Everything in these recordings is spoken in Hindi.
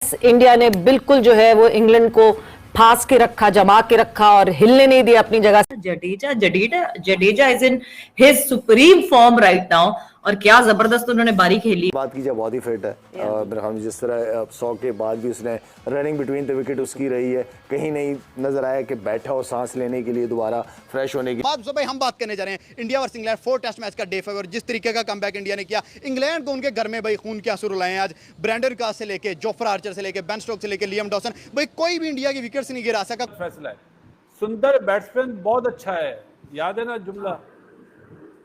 बस इंडिया ने बिल्कुल जो है वो इंग्लैंड को फांस के रखा, जमा के रखा और हिलने नहीं दिया अपनी जगह से। Jadeja is in his supreme form right now और क्या जबरदस्त उन्होंने बारी खेली। बात कीजिए, बहुत ही फिट है इमरान, जिस तरह 100 के बाद भी उसने रनिंग बिटवीन द विकेट उसकी रही है, कहीं नहीं नजर आया कि बैठा हो सांस लेने के लिए, दोबारा फ्रेश होने की बात। भाई हम बात करने जा रहे हैं India versus England 4 test match का डे 5 और जिस तरीके का कमबैक इंडिया ने किया, इंग्लैंड को उनके घर में भाई खून के आंसू रुलाए हैं आज। ब्रैंडन कास से लेके जोफ्रा आर्चर से लेके बेन स्टोक्स से लेके लियम डॉसन, भाई कोई भी इंडिया की विकेट्स नहीं गिरा सका। फैसला है, सुंदर बैट्समैन बहुत अच्छा है, याद है ना जुमला,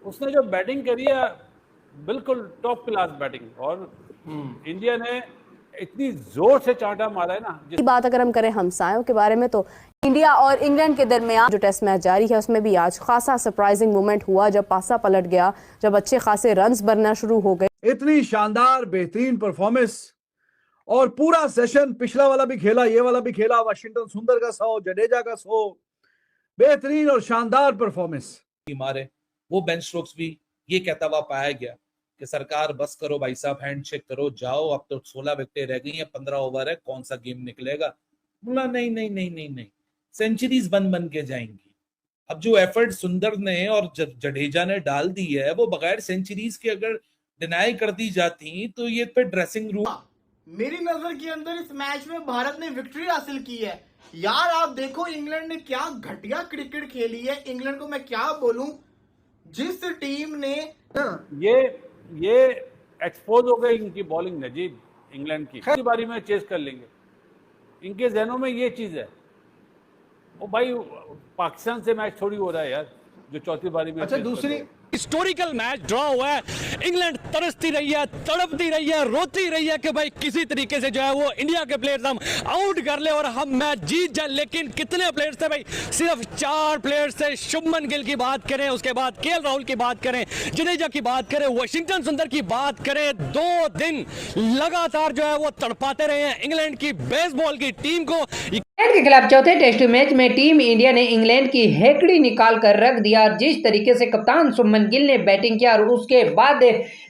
उसने जो बैटिंग करी है बिल्कुल टॉप क्लास बैटिंग, और इंडिया ने इतनी जोर से चांटा मारा है ना। बात अगर हम करें हमसायों के बारे में, तो इंडिया और इंग्लैंड के दरमियान जो टेस्ट मैच जारी है उसमें भी आज खासा सरप्राइजिंग मोमेंट हुआ जब पासा पलट गया, जब अच्छे खासे रन्स बनना शुरू हो गए। इतनी शानदार बेहतरीन परफॉर्मेंस और पूरा सेशन, पिछला वाला भी खेला, ये वाला भी खेला, वाशिंगटन सुंदर का 100, जडेजा का 100, बेहतरीन और शानदार परफॉर्मेंस मारे। वो बेन स्टोक्स भी ये कहता हुआ पाया गया कि सरकार बस करो भाई साहब, हैंडशेक करो, जाओ, अब तो 16 विकेटें रह गई हैं, 15 ओवर है, कौन सा गेम निकलेगा। बोला नहीं नहीं नहीं नहीं नहीं, सेंचुरीज बन के जाएंगी। अब जो एफर्ट सुंदर ने और जडेजा ने डाल दी है, वो बगैर सेंचुरीज के अगर डिनाई कर दी जाती तो ये पे ड्रेसिंग रूम। मेरी नजर के अंदर इस मैच में भारत ने विक्ट्री हासिल की है यार। आप देखो इंग्लैंड ने क्या घटिया क्रिकेट खेली है। इंग्लैंड को मैं क्या बोलूं, जिस टीम ने ये एक्सपोज हो गई इनकी बॉलिंग नजीब, इंग्लैंड की बारी में चेस कर लेंगे, इनके जहनों में ये चीज है। ओ भाई, पाकिस्तान से मैच थोड़ी हो रहा है यार जो चौथी बारी में। अच्छा, दूसरी हिस्टोरिकल मैच ड्रॉ हुआ है, इंग्लैंड तरसती रही है, तड़पती रही है, रोती रही है कि भाई किसी तरीके से जो है वो इंडिया के प्लेयर्स हम आउट कर ले और हम मैच जीत जाए। लेकिन कितने प्लेयर्स थे भाई? सिर्फ 4 प्लेयर्स थे। शुभमन गिल की बात करें, उसके बाद केएल राहुल की बात करें, जडेजा की बात करें, वाशिंगटन सुंदर की बात करें, 2 दिन लगातार जो है वो तड़पाते रहे हैं इंग्लैंड की बेसबॉल की टीम को। इंग्लैंड के खिलाफ चौथे टेस्ट मैच में टीम इंडिया ने इंग्लैंड की हेकड़ी निकाल कर रख दिया। जिस तरीके से कप्तान शुभमन गिल ने बैटिंग किया और उसके बाद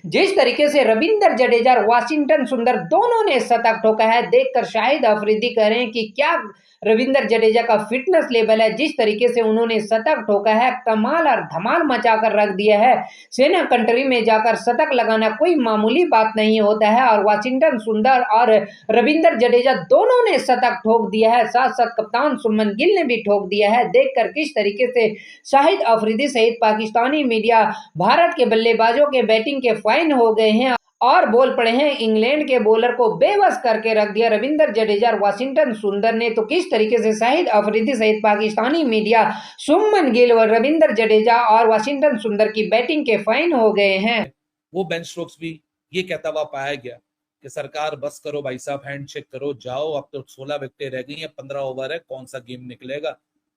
जिस तरीके से रविंद्र जडेजा और वाशिंगटन सुंदर दोनों ने शतक ठोका है, देखकर शाहिद अफरीदी कह रहे हैं कि क्या रविंद्र जडेजा का फिटनेस लेवल है। जिस तरीके से उन्होंने शतक ठोका है, कमाल और धमाल मचा कर रख दिया है। सेना कंट्री में जाकर शतक लगाना कोई मामूली बात नहीं होता है और वाशिंगटन सुंदर और रविंद्र जडेजा दोनों ने शतक ठोक दिया है, साथ साथ कप्तान शुभमन गिल ने भी ठोक दिया है। देखकर किस तरीके से शाहिद अफरीदी सहित पाकिस्तानी मीडिया भारत के बल्लेबाजों के बैटिंग के फैन हो गए हैं और बोल पड़े हैं। इंग्लैंड के बॉलर को बेबस करके रख दिया रविंद्र जडेजा और वाशिंगटन सुंदर ने। तो किस तरीके से शाहिद अफरीदी सहित पाकिस्तानी मीडिया शुभमन गिल और रविंद्र जडेजा और वाशिंगटन सुंदर की बैटिंग के फैन हो गए हैं। वो बेन स्टोक्स भी ये कहता हुआ पाया गया कि सरकार बस करो भाई साहब, हैंडशेक करो, जाओ, अब तो 16 विकेटें रह गई हैं, 15 ओवर है, कौन सा गेम निकलेगा।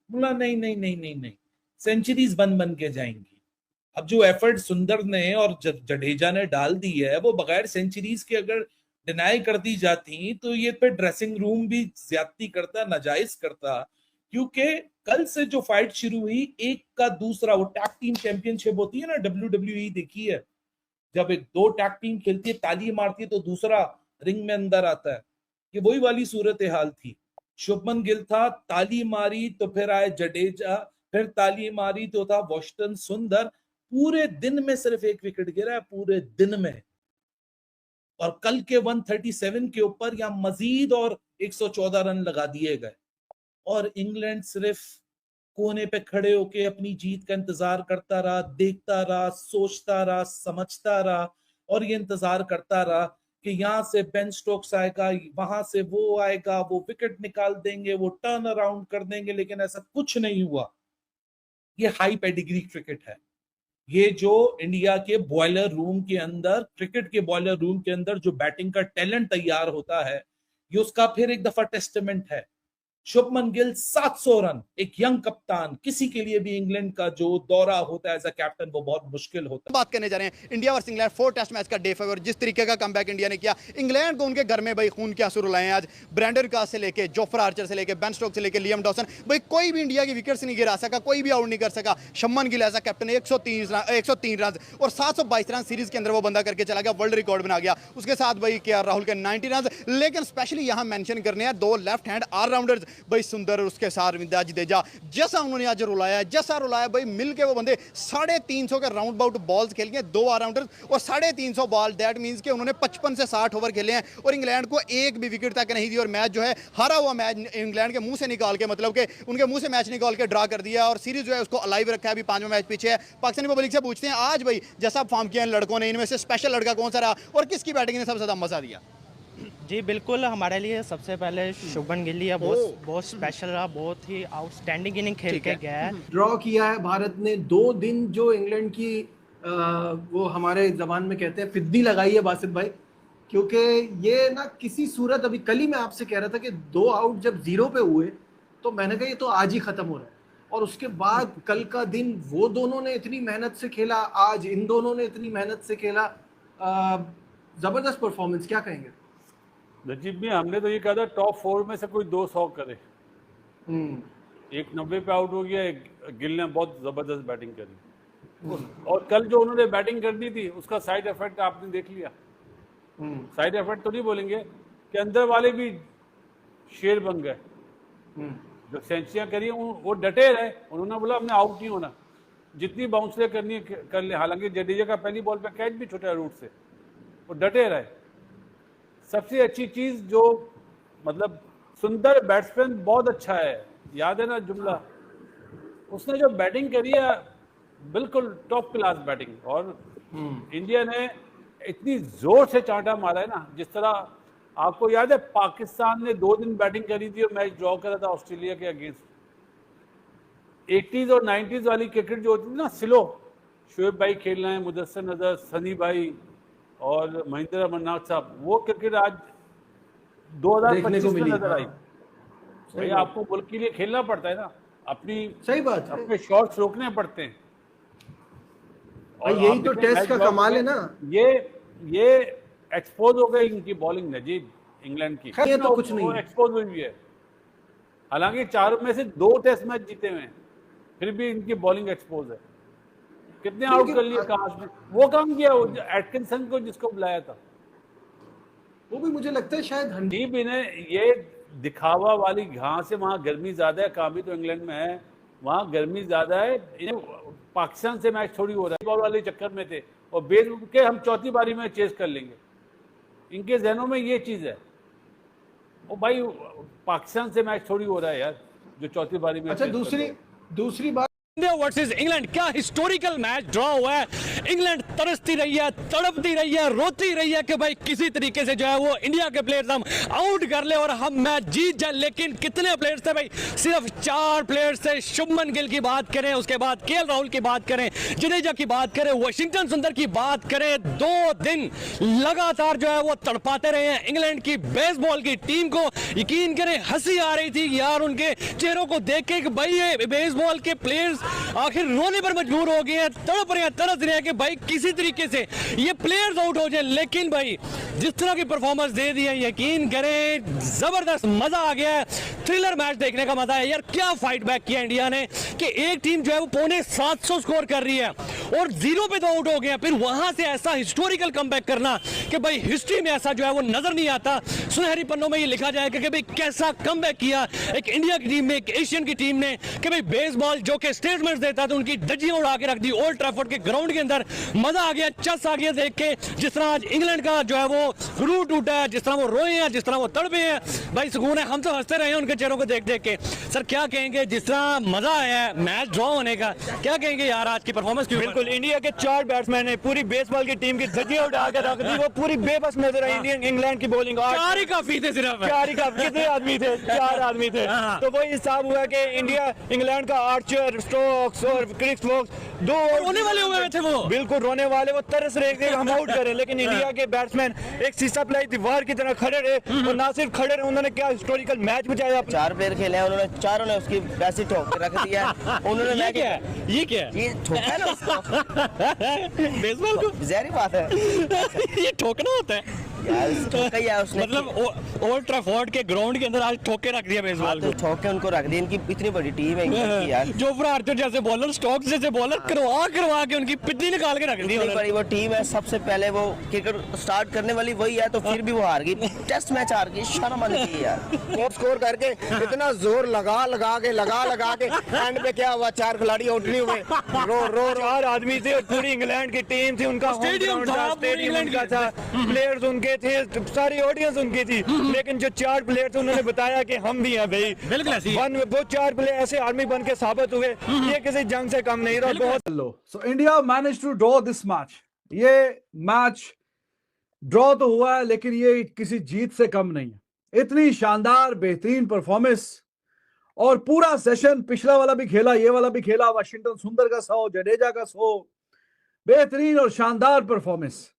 बोला नहीं नहीं नहीं नहीं नहीं, सेंचुरीज बन के जाएंगी। अब जो एफर्ट सुंदर ने और जडेजा ने डाल दी है, वो बगैर सेंचुरीज के अगर डिनाई कर दी जाती तो ये पे ड्रेसिंग रूम भी ज्यादती करता, नाजायज करता। क्योंकि कल से जो फाइट शुरू हुई, एक का दूसरा, वो टैग टीम चैंपियनशिप होती है ना, WWE देखी है, जब एक 2 टैग टीम खेलती है, ताली मारती है तो दूसरा रिंग में अंदर आता है, ये वही वाली सूरत हाल थी। शुभमन गिल था, ताली मारी तो फिर आए जडेजा, फिर ताली मारी तो था वाशिंगटन सुंदर। पूरे दिन में सिर्फ 1 विकेट गिरा है, पूरे दिन में। और कल के 137 के ऊपर या मजीद और 114 रन लगा दिए गए और इंग्लैंड सिर्फ कोने पे खड़े होके अपनी जीत का इंतजार करता रहा, देखता रहा, सोचता रहा, समझता रहा और ये इंतजार करता रहा कि यहाँ से बेन स्टोक्स आएगा, वहां से वो आएगा, वो विकेट निकाल देंगे, वो टर्न अराउंड कर देंगे। लेकिन ऐसा कुछ नहीं हुआ। ये हाई पेडिग्री क्रिकेट है। ये जो इंडिया के बॉयलर रूम के अंदर, क्रिकेट के बॉयलर रूम के अंदर जो बैटिंग का टैलेंट तैयार होता है, ये उसका फिर एक दफा टेस्टमेंट है। शुभमन गिल 700 रन, एक यंग कप्तान, किसी के लिए भी इंग्लैंड का जो दौरा होता है एज अ कैप्टन वो बहुत मुश्किल होता है। बात करने जा रहे हैं India versus England 4 test match का डे 5 और जिस तरीके का कमबैक इंडिया ने किया, इंग्लैंड को उनके घर में भाई खून के आंसू रुलाए हैं आज। ब्रैंडन कास से लेके जोफ्रा आर्चर से लेके बेन स्टोक्स से लेके लियम डॉसन, भाई कोई भी इंडिया की विकेट्स नहीं गिरा सका, कोई भी आउट नहीं कर सका। शुभमन गिल ऐसा कैप्टन 103 रन और 722 रन सीरीज के अंदर वो बंदा करके चला गया, वर्ल्ड रिकॉर्ड बना गया। उसके साथ भाई के राहुल के 90 रन, लेकिन स्पेशली यहां मेंशन करने हैं 2 लेफ्ट हैंड ऑलराउंडर्स भाई सुंदर, उसके साथ रविंद्र जडेजा, जैसा उन्होंने आज रुलाया, जैसा रुलाया भाई मिलके वो बंदे 350 के राउंड अबाउट बॉल्स खेल गए, 2 ऑलराउंडर्स और 350 बॉल। दैट मींस कि उन्होंने 55 से 60 ओवर खेले हैं और इंग्लैंड को एक भी विकेट तक नहीं दी और मैच जो है हारा हुआ मैच इंग्लैंड के मुंह से निकाल के, मतलब कि उनके मुंह से मैच निकाल के ड्रा कर दिया और सीरीज जो है उसको अलाइव रखा है। अभी 5वां मैच पीछे है। पाकिस्तानी पब्लिक से पूछते हैं आज भाई जैसा फॉर्म किया इन लड़कों ने, इनमें से स्पेशल लड़का कौन सा रहा और किसकी बैटिंग ने सबसे ज्यादा मजा दिया? जी बिल्कुल, हमारे लिए सबसे पहले शुभमन गिल ही बहुत स्पेशल रहा, बहुत ही आउटस्टैंडिंग इनिंग खेल के गया है। ड्रॉ किया है भारत ने 2 दिन, जो इंग्लैंड की वो हमारे जबान में कहते हैं फिद्दी लगाई है बासित भाई, क्योंकि ये ना किसी सूरत, अभी कल ही मैं आपसे कह रहा था कि 2 आउट जब 0 पे हुए तो मैंने कहा ये तो आज ही खत्म हो रहा है। और उसके बाद कल का दिन वो दोनों ने इतनी मेहनत से खेला, आज इन दोनों ने इतनी मेहनत से खेला, जबरदस्त परफॉर्मेंस, क्या कहेंगे? नजीब भी हमने तो ये कहा था टॉप 4 में से कोई 200 करे। एक 90 पे आउट हो गया, एक गिल ने बहुत जबरदस्त बैटिंग करी और कल जो उन्होंने बैटिंग कर दी थी उसका साइड इफेक्ट आपने देख लिया। साइड इफेक्ट तो नहीं बोलेंगे कि अंदर वाले भी शेर बन गए। जो सेंचुरियां करी वो डटे रहे, उन्होंने बोला हमने आउट नहीं होना, जितनी बाउंसरें करनी है कर ले। हालांकि जडेजा का पहली बॉल पे कैच भी छूटा रूट से, वो डटे रहे। सबसे अच्छी चीज जो मतलब सुंदर बैट्समैन बहुत अच्छा है, याद है ना जुमला, उसने जो बैटिंग करी है बिल्कुल टॉप क्लास बैटिंग। और इंडिया ने इतनी जोर से चांटा मारा है ना, जिस तरह आपको याद है पाकिस्तान ने 2 दिन बैटिंग करी थी और मैच ड्रॉ करा था ऑस्ट्रेलिया के अगेंस्ट। 80s और 90s वाली क्रिकेट जो होती थी ना, स्लो, शोएब भाई खेल रहे हैं, मुदस्सिर नजर, सनी भाई और महेंद्र अमरनाथ साहब, वो क्रिकेट आज 2025 में नजर आई। भाई आपको मुल्क के लिए खेलना पड़ता है ना, अपनी सही बात, अपने शॉट्स रोकने पड़ते हैं और यही तो टेस्ट का कमाल है ना। ये एक्सपोज हो गई इनकी बॉलिंग नजीब, इंग्लैंड की, ये तो कुछ नहीं एक्सपोज हुई है। हालांकि 4 में से 2 टेस्ट मैच जीते हुए हैं, फिर भी इनकी बॉलिंग एक्सपोज है। कितने आउट कर लिए काश ने, वो काम किया एटकिंसन को जिसको बुलाया था, वो भी मुझे लगता है शायद हनीफ इन्हें ये दिखावा वाली घास है। वहाँ गर्मी ज्यादा है, काम भी तो इंग्लैंड में है, वहाँ गर्मी ज्यादा है। इन्हें पाकिस्तान से मैच थोड़ी हो रहा है, बॉल वाले चक्कर में थे और बेस के हम चौथी बारी में चेस कर लेंगे, इनके जहनों में ये चीज है। ओ भाई पाकिस्तान से मैच थोड़ी हो रहा है यार, जो चौथी बारी में। अच्छा दूसरी बात, इंडिया वर्सेस इंग्लैंड, क्या हिस्टोरिकल मैच ड्रॉ हुआ है। इंग्लैंड तरसती रही है, तड़पती रही है, रोती रही है कि भाई किसी तरीके से जो है वो इंडिया के प्लेयर्स हम आउट कर ले और हम मैच जीत जाए। लेकिन कितने प्लेयर्स थे भाई? सिर्फ 4 प्लेयर्स थे। शुभमन गिल की बात करें, उसके बाद केएल राहुल की बात करें, जडेजा की बात करें, वाशिंगटन सुंदर की बात करें, 2 दिन लगातार जो है वो तड़पाते रहे हैं इंग्लैंड की बेसबॉल की टीम को। यकीन करें हंसी आ रही थी यार उनके चेहरों को देख के कि भाई ये बेसबॉल के प्लेयर्स आखिर रोने पर मजबूर हो गए हैं, तड़प रहे हैं, तरस रहे हैं कि भाई किसी तरीके से ये प्लेयर्स आउट हो जाए। लेकिन भाई जिस तरह की परफॉर्मेंस दे दी है, यकीन करें जबरदस्त मजा आ गया है। थ्रिलर मैच देखने का मजा है यार। क्या फाइट बैक किया इंडिया ने कि एक टीम जो है वो पौने 700 स्कोर कर रही है और 0 पे तो आउट हो गया, फिर वहां से ऐसा हिस्टोरिकल कमबैक करना कि भाई हिस्ट्री में ऐसा जो है वो नजर नहीं आता। सुनहरी पन्नों में ये लिखा जाएगा कि भाई कैसा कमबैक किया एक इंडिया की टीम ने, एक एशियन की टीम ने, कि भाई बेसबॉल जो कि स्टेटमेंट्स देता था उनकी धज्जियां उड़ा के रख दी ओल्ड ट्रैफोर्ड के ग्राउंड के अंदर। मजा आ गया, चस आ गया देख के, जिस तरह आज इंग्लैंड का जो है वो रूह टूटा है, जिस तरह वो रोए हैं, जिस तरह वो तड़पे हैं, भाई सुकून है। हम तो हंसते रहे हैं उनके चेहरों को देख देख के। सर क्या कहेंगे, जिस तरह मजा आया है मैच ड्रॉ होने का, क्या कहेंगे यार आज की परफॉर्मेंस के ऊपर? बिल्कुल, इंडिया के 4 बैट्समैन ने पूरी बेसबॉल की टीम की धज्जियां उठा के रख दी, वो पूरी बेबस नजर आई इंडियन इंग्लैंड की बॉलिंग। 4 ही काफी थे सिर्फ, 4 ही काफी, कितने आदमी थे? 4 आदमी थे। तो वही हिसाब हुआ कि इंडिया इंग्लैंड का आर्चर, स्टोक्स और क्रिस वोक्स 2 रोने वाले हुए थे वो, बिल्कुल रोने वाले, वो तरस रहे थे हम आउट करें, लेकिन इंडिया के बैट्समैन एक शीशा प्लाई दीवार की तरह खड़े रहे, और ना सिर्फ खड़े रहे, उन्होंने क्या हिस्टोरिकल मैच बचाया। 4 प्लेयर खेले हैं उन्होंने, चारों ने उसकी वैसे ठोक के रख दिया उन्होंने। ये क्या है? ये ठोका है ना उसको बेसबॉल को, जहरी बात है ये ठोकना होता है यार, ठोका ही है उसने। मतलब ओल्ड ट्रैफोर्ड के ग्राउंड के अंदर आज ठोक के रख दिया बेसबॉल को, ठोक के उनको रख दिया। इनकी इतनी बड़ी टीम है इंग्लैंड की यार, जोफ्रा आर्चर जैसे बॉलर, स्टोक्स जैसे बॉलर करवा के उनकी पिट्टी निकाल के रख दी। इतनी बड़ी वो टीम है, सबसे पहले वो क्रिकेट स्टार्ट करने वाली वही है, तो फिर भी वो हार गई, टेस्ट मैच हार गई, शर्म आनी चाहिए यार। टॉप स्कोर करके इतना जोर लगा के एंड पे क्या हुआ, 4 खिलाड़ी आउट नहीं हुए, रो 4 आदमी थे और पूरी इंग्लैंड की टीम थी, उनका स्टेडियम था, स्टेडियम का था, प्लेयर्स उनके थे, सारी ऑडियंस उनकी थी, लेकिन जो 4 प्लेयर थे उन्होंने बताया कि हम भी हैं भाई, बिल्कुल वो 4 प्लेयर ऐसे आर्मी बन के साबित हुए, ये किसी जंग से कम नहीं रहा। बहुत low so India manage to draw this match. ये मैच ड्रॉ तो हुआ है, लेकिन ये किसी जीत से कम नहीं है। इतनी शानदार बेहतरीन परफॉर्मेंस, और पूरा सेशन, पिछला वाला भी खेला, ये वाला भी खेला, वाशिंगटन सुंदर का 100, जडेजा का 100, बेहतरीन और शानदार परफॉर्मेंस,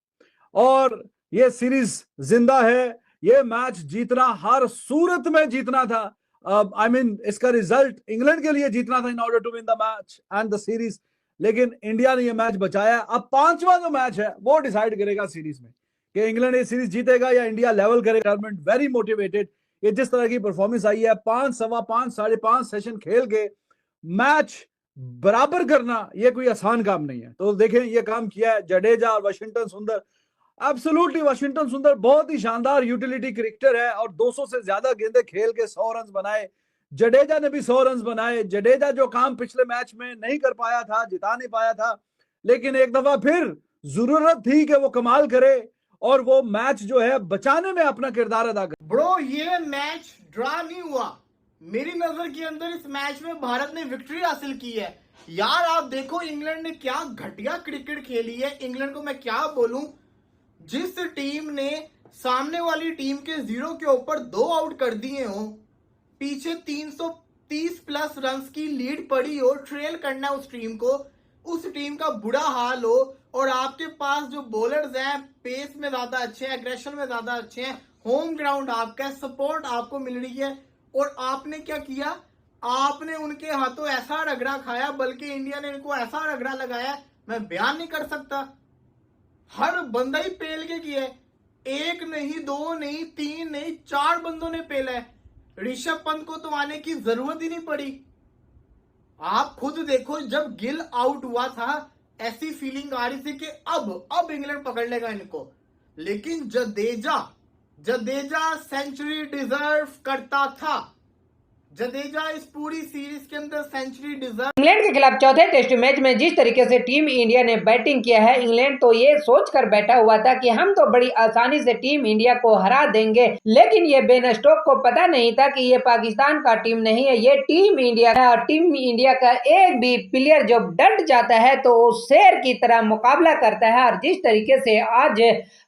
और ये सीरीज जिंदा है। ये मैच जीतना हर सूरत में जीतना था, आई मीन इसका रिजल्ट इंग्लैंड के लिए जीतना था in order to win the match and the series, लेकिन इंडिया ने ये मैच बचाया। अब 5वां जो मैच है वो डिसाइड करेगा सीरीज में कि इंग्लैंड ये सीरीज जीतेगा या इंडिया लेवल करेगा। वेरी मोटिवेटेड, ये जिस तरह की परफॉर्मेंस आई है, 5, सवा 5, 5.5 सेशन खेल के मैच बराबर करना ये कोई आसान काम नहीं है। तो देखें ये काम किया है जडेजा और वाशिंगटन सुंदर। एब्सोल्युटली वाशिंगटन सुंदर बहुत ही शानदार यूटिलिटी क्रिकेटर है और 200 से ज्यादा गेंदें खेल के 100 रन बनाए। जडेजा ने भी 100 रन बनाए। जडेजा जो काम पिछले मैच में नहीं कर पाया था, जिता नहीं पाया था, लेकिन एक दफा फिर जरूरत थी कि वो कमाल करे और वो मैच जो है बचाने में अपना किरदार अदा करे। ब्रो ये मैच ड्रा नहीं हुआ, मेरी नजर के अंदर इस मैच में भारत ने विक्ट्री हासिल की है। यार आप देखो इंग्लैंड ने क्या घटिया क्रिकेट खेली है। इंग्लैंड को मैं क्या बोलूं, जिस टीम ने सामने वाली टीम के 0 के ऊपर 2 आउट कर दिए हो, पीछे 330 प्लस रन्स की लीड पड़ी हो, ट्रेल करना उस टीम को, उस टीम का बुरा हाल हो, और आपके पास जो बॉलर्स हैं पेस में ज्यादा अच्छे हैं, एग्रेशन में ज्यादा अच्छे हैं, होम ग्राउंड आपका है, सपोर्ट आपको मिल रही है, और आपने क्या किया, आपने उनके हाथों ऐसा रगड़ा खाया, बल्कि इंडिया ने इनको ऐसा रगड़ा लगाया मैं बयान नहीं कर सकता। हर बंदा ही पेल के किया है, 1 नहीं 2 नहीं 3 नहीं 4 बंदों ने पेला है। ऋषभ पंत को तो आने की जरूरत ही नहीं पड़ी। आप खुद देखो जब गिल आउट हुआ था ऐसी फीलिंग आ रही थी कि अब इंग्लैंड पकड़ लेगा इनको, लेकिन जडेजा सेंचुरी डिजर्व करता था। जडेजा इस पूरी सीरीज के अंदर सेंचुरी डिजर्व। इंग्लैंड के खिलाफ चौथे टेस्ट मैच में जिस तरीके से टीम इंडिया ने बैटिंग किया है, इंग्लैंड तो ये सोचकर बैठा हुआ था कि हम तो बड़ी आसानी से टीम इंडिया को हरा देंगे, लेकिन ये बेन स्टोक को पता नहीं था कि ये पाकिस्तान का टीम नहीं है, ये टीम इंडिया है। और टीम इंडिया का एक भी प्लेयर जब डट जाता है तो वो शेर की तरह मुकाबला करता है। और जिस तरीके से आज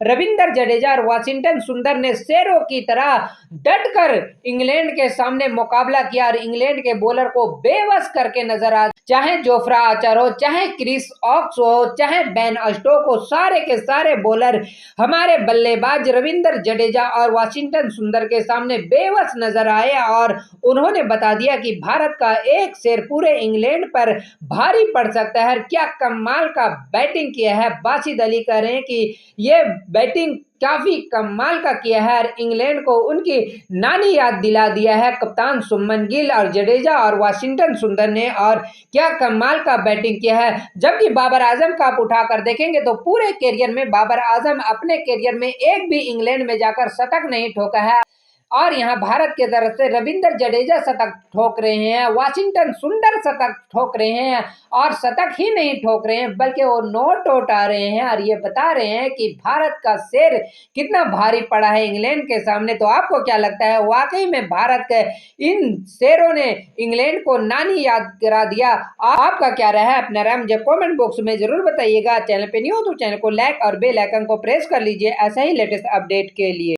रविंद्र जडेजा और वाशिंगटन सुंदर ने शेरों की तरह डटकर इंग्लैंड के सामने मुकाबला किया और इंग्लैंड के बॉलर को बेबस करके नजर आ, चाहे जोफ्रा आर्चर हो, चाहे क्रिस वोक्स हो, चाहे बेन स्टोक हो, सारे के सारे बॉलर हमारे बल्लेबाज रविंद्र जडेजा और वाशिंगटन सुंदर के सामने बेबस नजर आए और उन्होंने बता दिया कि भारत का एक शेर पूरे इंग्लैंड पर भारी पड़ सकता है। क्या कमाल का बैटिंग किया है। बासिद अली कह रहे हैं कि ये बैटिंग काफी कमाल का किया है और इंग्लैंड को उनकी नानी याद दिला दिया है कप्तान शुभमन गिल और जडेजा और वाशिंगटन सुंदर ने, और क्या कमाल का बैटिंग किया है। जबकि बाबर आजम का आप उठाकर देखेंगे तो पूरे कैरियर में बाबर आजम अपने कैरियर में एक भी इंग्लैंड में जाकर शतक नहीं ठोका है। और यहाँ भारत के तरफ से रविंद्र जडेजा शतक ठोक रहे हैं, वाशिंगटन सुंदर शतक ठोक रहे हैं और शतक ही नहीं ठोक रहे हैं बल्कि वो नोट उठा रहे हैं और ये बता रहे हैं कि भारत का शेर कितना भारी पड़ा है इंग्लैंड के सामने। तो आपको क्या लगता है, वाकई में भारत के इन शेरों ने इंग्लैंड को नानी याद करा दिया? आपका क्या राय है, अपना राय मुझे कमेंट बॉक्स में जरूर बताइएगा। चैनल पे न्यू हो तो चैनल को लाइक और बेल आइकन को प्रेस कर लीजिए ऐसा ही लेटेस्ट अपडेट के लिए।